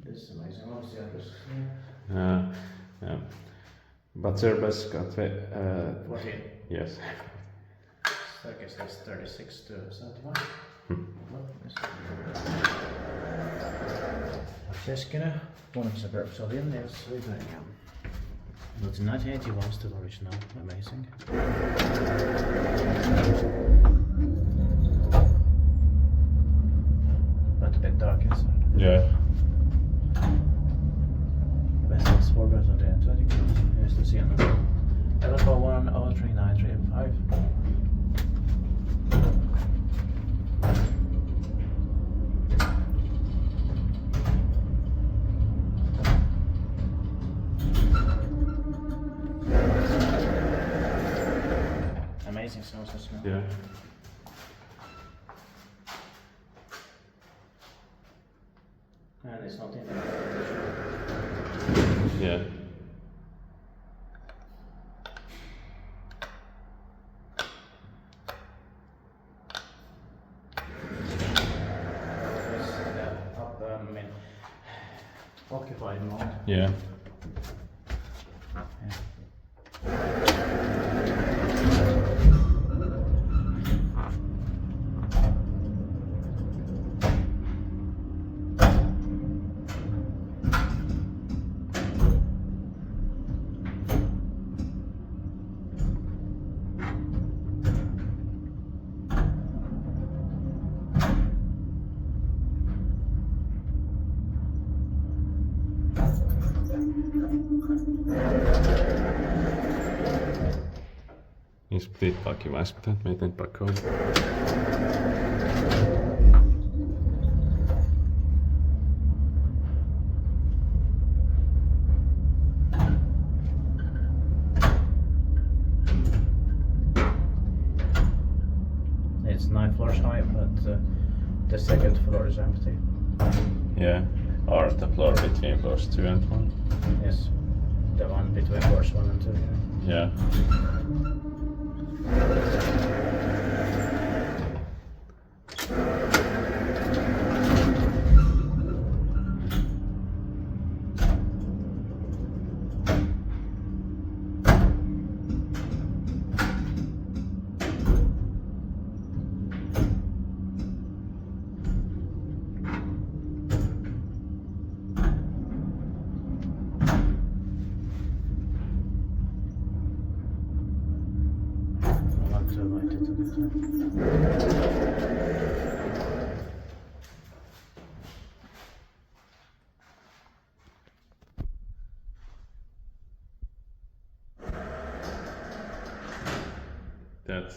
This is amazing. What was the address? Yeah. Paberžės gatvė. 14. Yes. So I guess that's 36 to 71. Šeškinė, one of the suburbs of Vilnius, Lithuania. But in 1981, still original. Amazing. But a bit dark inside. Yeah. Västens spårbuss och det är 30 km. Just det senare. 1141-03935. Amazing snow system. Yeah. And it's not in there. Yeah. It's up in occupied mode. Yeah. Ni split takia väispitään, että meitä ei pakko olla. It's 9 floors high, but the second floor is empty. Yeah. Or the floor between floors 2 and 1. Yes, the one between floors 1 and 2. Yeah. That's